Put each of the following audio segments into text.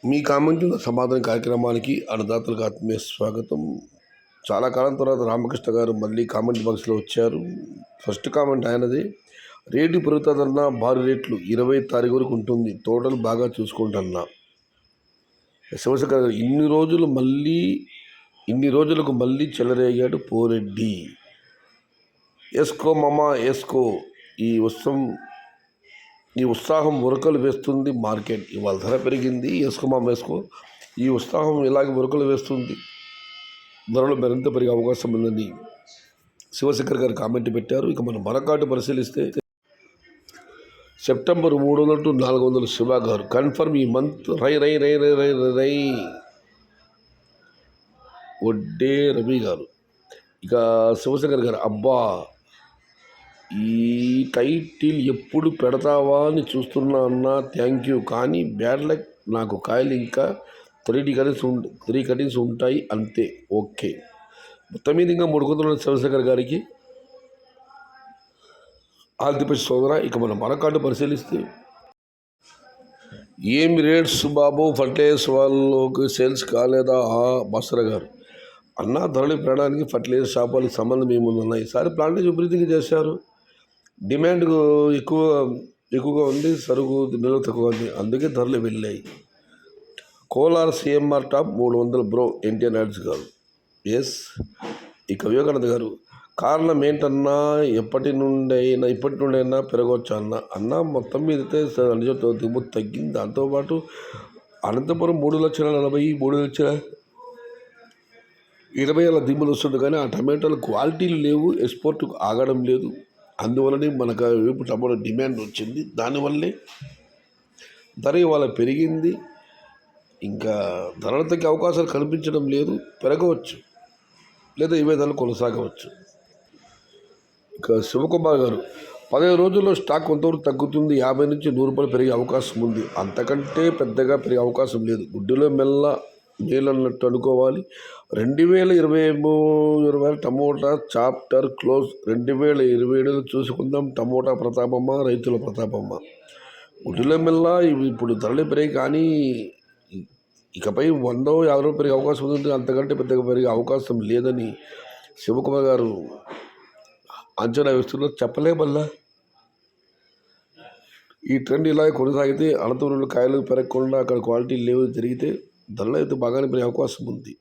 మీ comment సమాధాన కార్యక్రమానికి అన్నదాతలకు ఆత్మీయ స్వాగతం. చాలా కాలం తర్వాత రామకృష్ణ గారు మళ్ళీ కామెంట్ బాక్స్లో వచ్చారు. ఫస్ట్ కామెంట్ ఆయనది. రేటు పెరుగుతుందన్నా భారీ రేట్లు 20 తారీఖు వరకు ఉంటుంది, తోటలు బాగా చూసుకుంటున్నా. శివశంకర్ గారు ఇన్ని రోజులకు మళ్ళీ చెలరేగాడు పోరెడ్డి. ఎస్కో మామా ఎస్కో, ఈ ఉత్సాహం ఉరకలు వేస్తుంది మార్కెట్. ఇవాళ ధర పెరిగింది, వేసుకో మామ వేసుకో. ఈ ఉత్సాహం ఇలాగే ఉరకలు వేస్తుంది, ధరలు మరింత పెరిగే అవకాశం ఉందని శివశంకర్ గారు కామెంట్ పెట్టారు. ఇక మనం మరొకటి పరిశీలిస్తే సెప్టెంబర్ 300 to 400 శివ గారు కన్ఫర్మ్ ఈ మంత్ రై రై రై రై రై రై వడ్డే రవి గారు. ఇక శివశంకర్ గారు అబ్బా ఈ టైటిల్ ఎప్పుడు పెడతావా అని చూస్తున్నా అన్నా, థ్యాంక్ యూ. కానీ బ్యాడ్ లక్, నాకు కాయలు ఇంకా 3 కటింగ్స్ ఉంటాయి అంతే. ఓకే, మొత్తం మీద ఇంకా 300 శివశంకర్ గారికి ఆల్ ది బెస్ట్ సోదరా. ఇక మనం మరొకటి పరిశీలిస్తే ఏమి రేట్స్ బాబు, ఫర్టిలైజర్స్ వాళ్ళకి సేల్స్ కాలేదా బసరా గారు? అన్న ధరలు పెరగడానికి ఫర్టిలైజర్ షాప్ వాళ్ళకి సంబంధం ఏముందన్న? ఈసారి ప్లాంటేజ్ విపరీతంగా చేశారు, డిమాండ్ ఎక్కువగా ఉంది, సరుకు నిల్వ తక్కువ ఉంది, అందుకే ధరలు వెళ్ళాయి. Kolar CMR top 300 bro NTR Naidu గారు. ఎస్. ఇక వివేకానంద గారు కారణం ఏంటన్నా, ఇప్పటి నుండైనా పెరగవచ్చు అన్న మొత్తం మీద అయితే దిగుమతి తగ్గింది. దాంతోపాటు అనంతపురం 3,40,000 అలా దిగుమతి వస్తుంది, కానీ ఆ టమాటాలు క్వాలిటీలు లేవు, ఎక్స్పోర్ట్ ఆగడం లేదు. అందువల్లనే మనకు వైపు టమాటో డిమాండ్ వచ్చింది, దానివల్లే ధర ఇవాళ పెరిగింది. ఇంకా ధరలు తగ్గే అవకాశాలు కనిపించడం లేదు, పెరగవచ్చు లేదా ఇవే ధరలు కొనసాగవచ్చు. ఇక శివకుమార్ గారు 15 రోజుల్లో స్టాక్ కొంతవరకు తగ్గుతుంది, 50 నుంచి 100 రూపాయలు పెరిగే అవకాశం ఉంది, అంతకంటే పెద్దగా పెరిగే అవకాశం లేదు. గుడ్డిలో మేలన్నట్టు అనుకోవాలి. 2023 టమోటా చాప్టర్ క్లోజ్. 2027 చూసుకుందాం. టమోటా ప్రతాపమ్మ, రైతుల ప్రతాపమ్మ. గుడ్డిలో ఇవి ఇప్పుడు ధరలు పెరిగాయి, కానీ ఇకపై 100-50 పెరిగే అవకాశం ఉంది, అంతకంటే పెద్దగా పెరిగే అవకాశం లేదని శివకుమార్ గారు అంచనా వేస్తున్నారు. చెప్పలేమల్లా ఈ ట్రెండ్ ఇలాగే కొనసాగితే అనంతపురంలో కాయలు పెరగకుండా అక్కడ క్వాలిటీ లేవు జరిగితే ధరలు అయితే బాగానే పెరిగే అవకాశం ఉంది.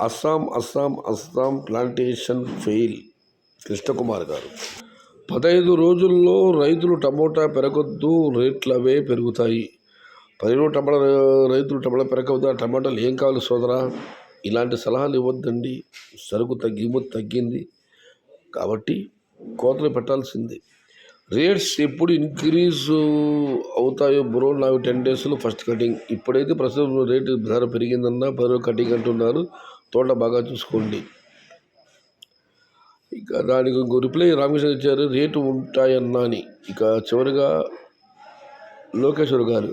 Assam plantation fail. కృష్ణకుమార్ గారు 15 రోజుల్లో రైతులు టమోటా పెరగొద్దు, రేట్లవే పెరుగుతాయి. 15 రైతులు టమాటా పెరగవద్దు, ఆ టమాటాలు ఏం కావాలి సోదరా? ఇలాంటి సలహాలు ఇవ్వద్దండి. సరుకు తగ్గింది కాబట్టి కోతలు పెట్టాల్సిందే. రేట్స్ ఎప్పుడు ఇంక్రీజ్ అవుతాయో బ్రో, నాకు 10 డేస్లో ఫస్ట్ కటింగ్. ఇప్పుడైతే ప్రస్తుతం రేటు ధర పెరిగిందన్నా 10 కటింగ్ అంటున్నారు, తోట బాగా చూసుకోండి. ఇక దానికి ఇంకో రిప్లై రామకృష్ణ ఇచ్చారు, రేటు ఉంటాయన్నా అని. ఇక చివరిగా లోకేశ్వర్ గారు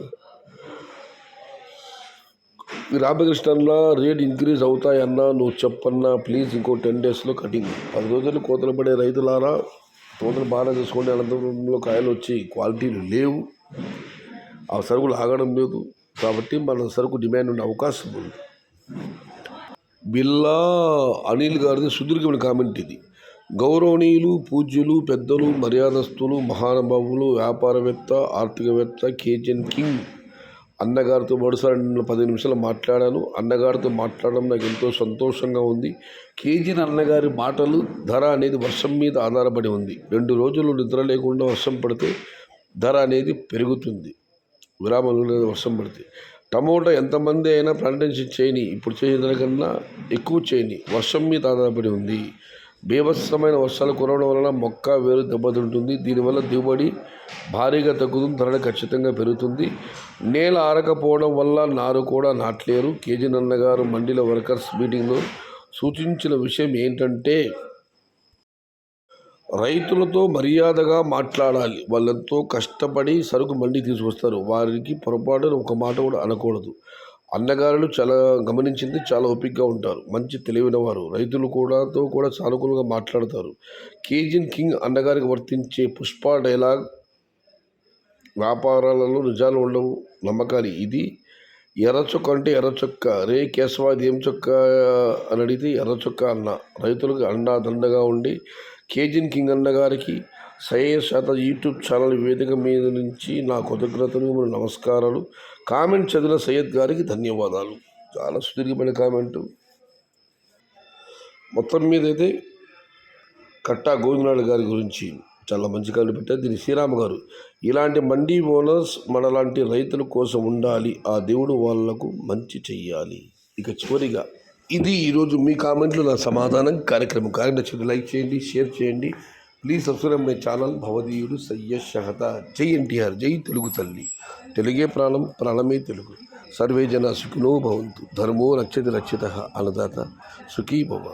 రామకృష్ణన్లా రేట్ ఇంక్రీజ్ అవుతాయన్నా నువ్వు చెప్పన్నా ప్లీజ్, ఇంకో 10 డేస్లో కటింగ్. 10 రోజులు కోతలు పడే రైతులారా తోటలు బాగా చూసుకోండి. అనంతపురంలో కాయలు వచ్చి క్వాలిటీలు లేవు, ఆ సరుకులు ఆగడం లేదు, కాబట్టి మన సరుకు డిమాండ్ ఉండే అవకాశం ఉంది. బిల్లా అనిల్ గారిది సుదీర్ఘమైన కామెంట్ ఇది. గౌరవనీయులు, పూజ్యులు, పెద్దలు, మర్యాదస్తులు, మహానుభావులు, వ్యాపారవేత్త, ఆర్థికవేత్త, కేజన్ కింగ్ అన్నగారితో మరోసారి 10 నిమిషాలు మాట్లాడాను. అన్నగారితో మాట్లాడడం నాకు ఎంతో సంతోషంగా ఉంది. కేజీన్ అన్నగారి మాటలు, ధర అనేది వర్షం మీద ఆధారపడి ఉంది. 2 రోజులు నిద్ర లేకుండా వర్షం పడితే ధర అనేది పెరుగుతుంది, విరామం లేదా వర్షం పడితే. టమోటా ఎంతమంది అయినా ప్లాంటేషన్ చేయని, ఇప్పుడు చేసిన దానికన్నా ఎక్కువ చేయని, వర్షం మీద ఆధారపడి ఉంది. బీభత్సమైన వర్షాలు కురవడం వలన మొక్క వేరు దెబ్బతింటుంది, దీనివల్ల దిగుబడి భారీగా తగ్గుతుంది, ధర ఖచ్చితంగా పెరుగుతుంది. నేల ఆరకపోవడం వల్ల నారు కూడా నాటలేరు. కేజీన్ అన్నగారు మండీల వర్కర్స్ మీటింగ్లో సూచించిన విషయం ఏంటంటే, రైతులతో మర్యాదగా మాట్లాడాలి. వాళ్ళెంతో కష్టపడి సరుకు మండి తీసుకొస్తారు, వారికి పొరపాటున ఒక మాట కూడా అనకూడదు. అన్నగారులు చాలా గమనించింది, చాలా ఓపికగా ఉంటారు, మంచి తెలివైన వారు, రైతులు కూడా సానుకూలంగా మాట్లాడతారు. కేజీన్ కింగ్ అన్నగారికి వర్తించే పుష్ప డైలాగ్, వ్యాపారాలలో నిజాలు ఉండవు, నమ్మకాలు. ఇది ఎర్ర చొక్క అంటే ఎర్ర చొక్క, రే కేశవ ఇది ఏం చొక్క అని అడిగితే ఎర్ర చొక్క అన్న. రైతులకు అండాదండగా ఉండి కేజీన్ కింగ్ అన్న గారికి శాత యూట్యూబ్ ఛానల్ వేదిక మీద నుంచి నా కృతజ్ఞతలు మరియు నమస్కారాలు. కామెంట్ చదివిన సయ్యద్ గారికి ధన్యవాదాలు. చాలా సుదీర్ఘమైన కామెంటు. మొత్తం మీద అయితే కట్టా గోవిందనాయుడు గారి గురించి చాలా మంచి కామెంట్ పెట్టారు. దీని శ్రీరామ గారు, ఇలాంటి మండీ ఓనర్స్ మనలాంటి రైతుల కోసం ఉండాలి, ఆ దేవుడు వాళ్లకు మంచి చెయ్యాలి. ఇక చివరిగా ఇది ఈరోజు మీ కామెంట్లు నా సమాధానం కార్యక్రమం. నచ్చితే లైక్ చేయండి, షేర్ చేయండి. Please subscribe my channel. భవదీయుడు సయ్యద్ షహతా. జై ఎన్టీఆర్, జై తెలుగు తల్లి. తెలుగే ప్రాణం, ప్రాణమే తెలుగు. సర్వే జన సుఖినో భవంతు. ధర్మో రక్షతి రక్షితః. అన్నదాత సుఖీ భవ.